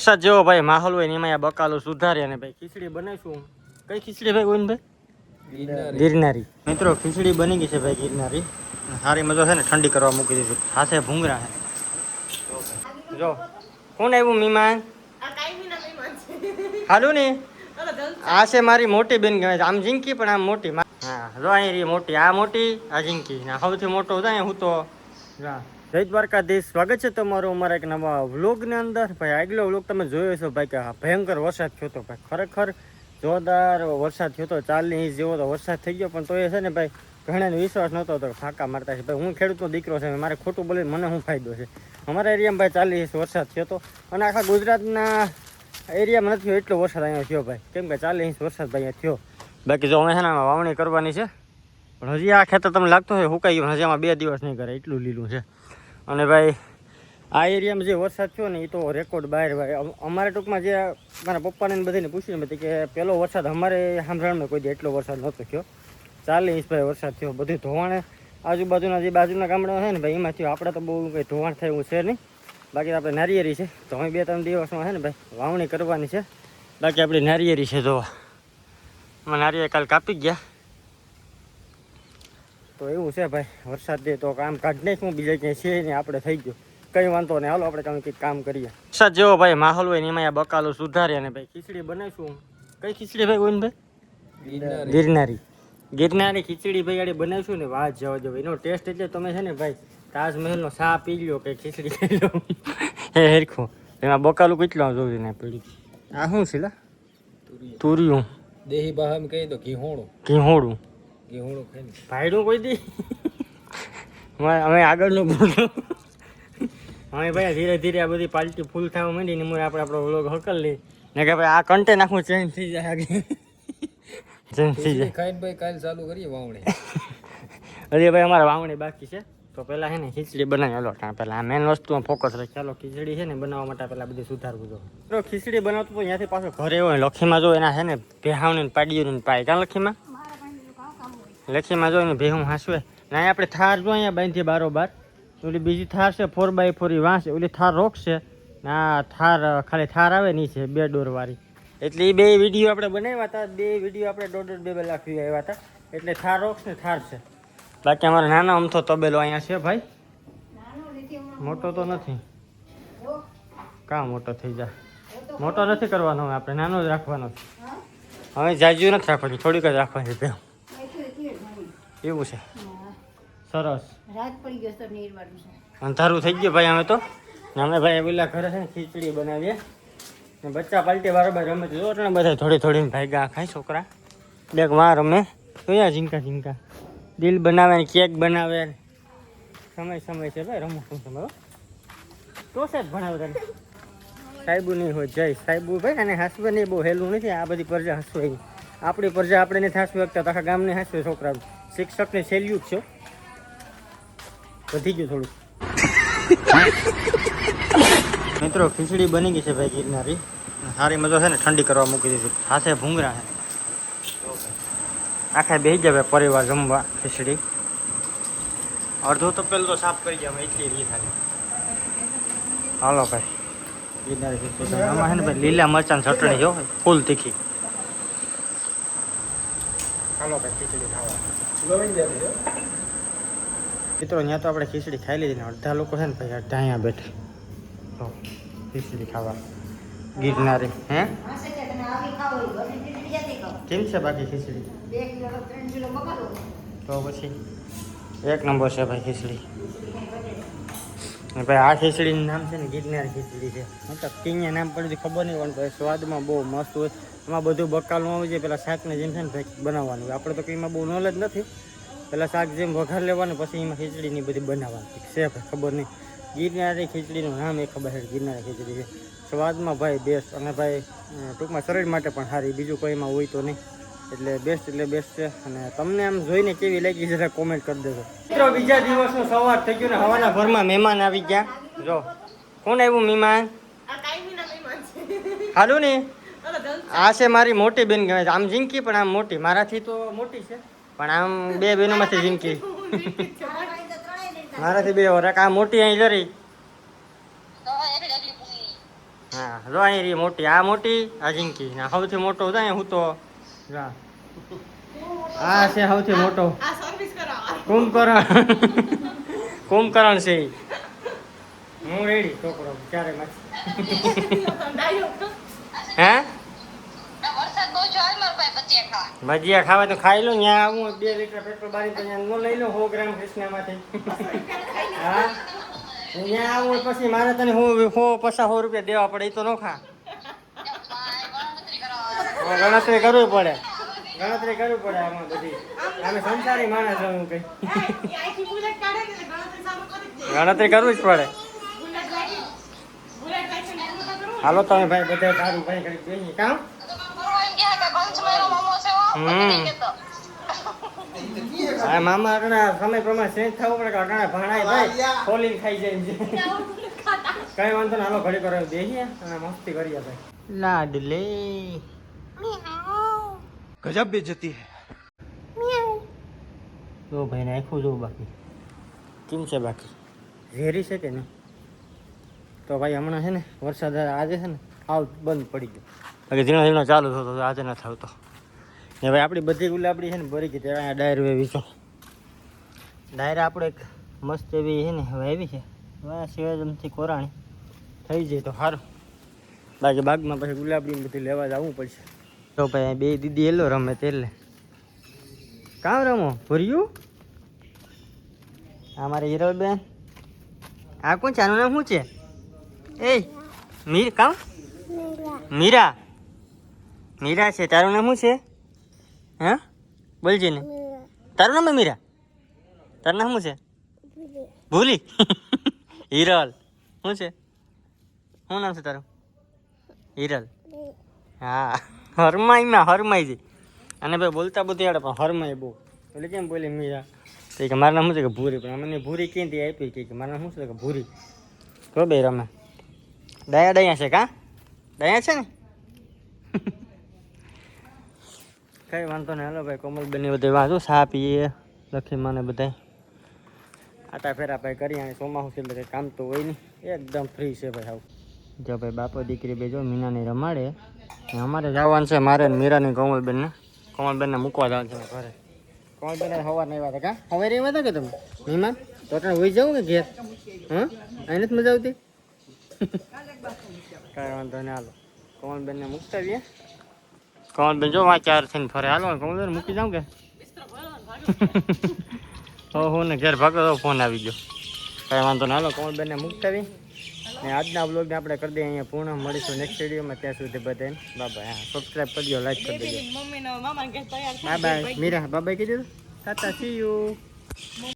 વરસાદ જેવો ભાઈ માહોલ હોય ને એમાં આ બકાલું સુધારી અને ભાઈ ખીચડી બનાવીશું. કઈ ખીચડી ભાઈ ગોવિંદભાઈ? ગિરનારી. મિત્રો ખીચડી બની ગઈ છે ભાઈ ગિરનારી. સારી મજા છે ને, ઠંડી કરવા મૂકી દીધી. હાથે ભૂંગરા છે. જો કોણ આવ્યું મહેમાન? હાલું ને આ છે મારી મોટી બેન કહેવાય છે. આમ જિંકી પણ આમ મોટી. હા જો અહીં રહી મોટી, આ મોટી, આ જિંકી. સૌથી મોટો થાય હું તો. જય દ્વારકાધીશ, સ્વાગત છે તમારું અમારા એક નવા વ્લોગની અંદર. ભાઈ આગલો વ્લોગ તમે જોયો છો ભાઈ કે ભયંકર વરસાદ થયો હતો ભાઈ. ખરેખર જોરદાર વરસાદ થયો હતો. 4 ઇંચ જેવો તો વરસાદ થઈ ગયો, પણ તો એ છે ને ભાઈ ઘણાને વિશ્વાસ નહોતો તો ફાંકા મારતા છે. ભાઈ હું ખેડૂતનો દીકરો છે, મારે ખોટું બોલીને મને શું ફાયદો છે. અમારા એરિયામાં ભાઈ 40 ઇંચ વરસાદ થયો હતો અને આખા ગુજરાતના એરિયામાં નથી થયો એટલો વરસાદ અહીંયા થયો ભાઈ. કેમ કે 40 ઇંચ વરસાદ ભાઈ અહીંયા થયો. બાકી જો અમે છે ને વાવણી કરવાની છે, પણ હજી આ ખેતર તમને લાગતું હોય સુકાઈ ગયું. હજી આમાં 2 દિવસ નહીં કરે એટલું લીલું છે. અને ભાઈ આ એરિયામાં જે વરસાદ થયો ને એ તો રેકોર્ડ બહાર ભાઈ. અમારે ટૂંકમાં જે મારા પપ્પાને બધાને પૂછ્યું હતી કે પહેલો વરસાદ અમારે સાંભળવામાં કોઈ દે એટલો વરસાદ નહોતો થયો. 40 ઇંચ ભાઈ વરસાદ થયો. બધું ધોવાણે આજુબાજુના જે બાજુના ગામડા છે ને ભાઈ એમાં થયું. આપણે તો બહુ કંઈ ધોવાણ થાય એવું છે નહીં. બાકી આપણે નારિયેરી છે તો અમે 2-3 દિવસમાં છે ને ભાઈ વાવણી કરવાની છે. બાકી આપણી નારિયેરી છે જોવા. એમાં નારિયેળ કાલ કાપી ગયા તો એવું છે ભાઈ. વરસાદ દે તો કામ કાઢ નાખું, બીજા ક્યાંય છે નહીં. આપણે થઈ ગયું કંઈ વાંધો નહીં. હાલો આપણે કંઈક કામ કરીએ. વરસાદ જેવો ભાઈ માહોલ હોય ને એમાં આ બકાલું સુધારી અને ભાઈ ખીચડી બનાવીશું. કઈ ખીચડી ભાઈ ગોવિંદભાઈ? ગિરનારી. ગિરનારી ખીચડી ભાઈ આડે બનાવીશું ને વાત જવા દો. એનો ટેસ્ટ એટલે તમે છે ને ભાઈ તાજમહેલનો ચા પી લો કે ખીચડી ખાઈ લો એ હેરખું. એમાં બકાલું કેટલું જોયું ને પડી. આ શું છે લા? તુરિયું. દેહી ભાષામાં કહીએ તો ઘીહોણું. ઘીહોણું. ઘીહોણું ખાઈને ભાઈડું કોઈ દી અમે આગળનું બોલો. હવે ભાઈ ધીરે ધીરે આ બધી પાલટી ફૂલ થવા માંડી ને આપણે આપણો વ્લોગ હકલી ને કે ભાઈ આ કન્ટેન્ટ આખું ચેન્જ થઈ જાય. આગળ ચેન્જ થઈ જાય. ખાઈને ભાઈ કાલ ચાલુ કરીએ વાવણી. હજી ભાઈ અમારે વાવણી બાકી છે તો પહેલાં છે ને ખીચડી બનાવી. હાલો પહેલાં આ મેન વસ્તુમાં ફોકસ રાખી. ચાલો ખીચડી છે ને બનાવવા માટે પહેલાં બધું સુધારવું જો. તો ખીચડી બનાવતું તો ત્યાંથી પાછો ઘરે હોય લખીમાં જો એના છે ને ભેહાવની પાડીઓની પાય. ક્યાં લખીમાં? લખીમાં જો એને ભેહું હાંસવે ને આપણે થાર જો અહીંયા બાંધીએ બારોબાર. ઓલી બીજી થાર છે 4x4 વાંસ, ઓલી થાર રોક છે ને આ થાર ખાલી થાર આવે નીચે 2 ડોરવાળી. એટલે એ 2 વિડીયો આપણે બનાવ્યા હતા. 2 વિડીયો આપણે 1.5-2 લાખ વ્યૂ આવ્યા હતા. એટલે થાર રોક્સ ને થાર છે. બાકી અમારે નાનો અમથો તબેલો અહીંયા છે ભાઈ. મોટો તો નથી. કાં મોટો થઈ જાય? મોટો નથી કરવાનો હવે, આપણે નાનો જ રાખવાનો છે. હવે જાજુ નથી રાખવાની, થોડીક જ રાખવાની છે. એવું છે. સરસ. અંધારું થઈ ગયું ભાઈ. અમે તો અમે ભાઈ પેલા ઘરે છે ને ખીચડી બનાવીએ ને બચ્ચા પાલટી બરાબર રમે જો ને બધા થોડી થોડી ભાગ્યા ખાય છોકરા. બેગ માં રમે જોયા ઝીંકા દિલ બનાવે ને કેક બનાવે. સમય છે ભાઈ રમો તમે તો સાહેબ ભણાવે તને. સાહેબુ નહીં હોય જય સાહેબુ ભાઈ. અને હાસવે નહીં બહુ હેલું નથી. આ બધી પ્રજા હાસવે. આપણી પ્રજા આપણે નથી હાસવી શકતા તો આખા ગામને હાસવે છોકરા. શિક્ષકને સેલ્યુટ છે. વધી ગયું થોડું. મિત્રો ખીચડી બની ગઈ છે ભાઈ ગિરનારી. સારી મજા છે ને, ઠંડી કરવા મૂકી દીધી. હાથે ભૂંગરા છે. આખા બેસી જાય પરિવાર જમવા ખીચડી. અડધો તો પેલું તો સાફ કરી જાય એટલી રીત થાય. હાલો ભાઈ ગિરનારી ખીચડી. આમાં છે ને ભાઈ લીલા મરચાં ચટણી જો ફૂલ તીખી. હાલો ભાઈ ખીચડી ખાવા. મિત્રો અહીંયા તો આપણે ખીચડી ખાઈ લીધી ને અડધા લોકો છે ને ભાઈ અડધા અહીંયા બેઠા ખીચડી ખાવા ગિરનારી. હે કેમ છે બાકી ખીચડી? તો પછી 1 નંબર છે ભાઈ ખીચડી. ભાઈ આ ખીચડીનું નામ છે ને ગિરનારી ખીચડી છે. મતલબ કિંયા નામ પડ્યું ખબર નહીં પણ ભાઈ સ્વાદમાં બહુ મસ્ત હોય. એમાં બધું બકાલું આવી જાય. પેલા શાકને જેમ છે ને ભાઈ બનાવવાનું હોય. આપણે તો કંઈમાં બહુ નોલેજ નથી. પહેલાં શાક જેમ વઘાર લેવાનું પછી એમાં ખીચડીની બધી બનાવવાની છે ભાઈ. ખબર નહીં. ગિરનારી ખીચડીનું નામ એ ખબર છે ગિરનારી ખીચડી છે. સ્વાદમાં ભાઈ બેસ્ટ અને ભાઈ ટૂંકમાં શરીર માટે પણ સારી. બીજું કોઈમાં હોય તો નહીં. એટલે બેસ્ટ છે. અને તમને આમ જોઈને કેવી લાગી જરા કોમેન્ટ કરી દેજો. મિત્રો બીજા દિવસનો સવાર થઈ ગયો ને હવાના ભરમાં મહેમાન આવી ગયા. જો કોણ આવ્યું મહેમાન? હાલું ને આ છે મારી મોટી બેન કહેવાય છે. આમ જિંકી પણ આમ મોટી. મારાથી તો મોટી છે પણ આમ 2 બહેનોમાંથી જિંકી. મારાથી 2 વરસ. આ મોટી અહીં જરી. હા જો અહીં રહી મોટી, આ મોટી, આ ઝીંકી, ને સૌથી મોટો હતો ને હું તો જા. આ છે સૌથી મોટો કુંભકરણ. કુંભકરણ છે ઈ. હું રેડી છોકરો ક્યારે માછી. હે ભજીયા ખાવા તો ખાઈ લો. ત્યાં આવું 2 લીટર પેટ્રોલ બારી તો ત્યાં લઈ લો 100 ગ્રામ કૃષ્ણામાંથી. હા ત્યાં આવું પછી મારે તને 100 રૂપિયા દેવા પડે એ તો ન ખા. ગણતરી કરવી પડે, ગણતરી કરવી પડે આમાં બધી. અમે સંસારી માણસ હું કઈ ગણતરી કરવી જ પડે. હાલો તમે ભાઈ બધા સારું ભાઈ કરી જોઈએ કામ. હા મામા આગળ સમય પ્રમાણે ચેન્જ થવું પડે કે અટાણે ભાણાય ભાઈ ખોલીને ખાઈ જાય છે. કઈ વાંધો ને હાલો ઘડી કરો બેસીએ અને મસ્તી કરીએ ભાઈ. લાડલે गजब बेइज्जती है। જો ભાઈ નાખું જોઉં બાકી કેમ છે બાકી ઝેરી છે કે નહીં. તો ભાઈ હમણાં છે ને વરસાદ આજે છે ને આવ બંધ પડી ગયો. બાકી ઝીણો ઝીણો ચાલુ થતો આજે નથી આવતો. ને ભાઈ આપણી બધી ગુલાબડી છે ને ભરી ગઈ ત્યાં ડાયર વેવી છે. ડાયર આપણે એક મસ્ત એવી છે ને વાવી છે. સિવાયથી કોરાણી થઈ જાય તો સારું. બાકી બાગમાં પછી ગુલાબડી બધી લેવા જવું પડશે. તો ભાઈ બે દીદી એલો રમે તેલે કામ રમો ભર્યું. આ મારી હિરલબેન. આ કોણ છે? આનું નામ શું છે? એ મીર કામ મીરા. મીરા છે. તારું નામ શું છે? હા બોલજે ને. તારું નામ મીરા? તારું નામ શું છે? ભૂલી. હિરલ શું છે? શું નામ છે તારું? હિરલ. હા હરમાઈમાં હરમાઈ છે. અને ભાઈ બોલતા બધી આવડે પણ હરમાઈ બહુ. એટલે કેમ બોલી મીરા તો કે મારું નામ શું છે કે ભૂરી. પણ મને ભૂરી ક્યાંથી આપી કે મારું નામ શું છે કે ભૂરી. તો બે રમે દયા દયા છે કા દયા છે ને. કઈ વાંધો નહીં હાલો ભાઈ કોમલબેનની બધે વાંચો ચા પીએ લખીમાને બધા આટા ફેરા ભાઈ કરી. અને ચોમાસું છે એટલે કંઈ કામ તો હોય નહીં એકદમ ફ્રી છે ભાઈ. આવું જો ભાઈ બાપો દીકરી બે જો મીનાને રમાડે. અમારે જવાનું છે મારે મીરાની કોમલબેનને. કોમલબેનને મૂકવા જવાનું છે ઘરે. કોમલબેન સવાર નહીં આવ્યા હતા કા હવે રહેવા હતા કે તમે મહેમાન તો અત્યારે હોઈ જાઉં કે ઘેર? હા અહીં નથી મજા આવતી. કાંઈ વાંધો નહીં હાલો કોમલબેનને મૂકતા આવીએ. કોમલબેન જો વાં ચાર થઈને ફરે. હાલો કોમલબેન મૂકી જાઉં કે હું ને ઘેર ભાગો તો ફોન આવી ગયો. કાંઈ વાંધો નહીં હાલો કોમલબેનને મૂકતા આવી. ને આજના બ્લોગને આપણે કરી દઈએ અહીંયા પૂર્ણ. મળીશું નેક્સ્ટ વિડીયોમાં. ત્યાં સુધી બધાને બાય. હા સબસ્ક્રાઈબ કરજો, લાઈક કરી દેજો. બાય બાય મીરા બાય કીધું. Tata C you.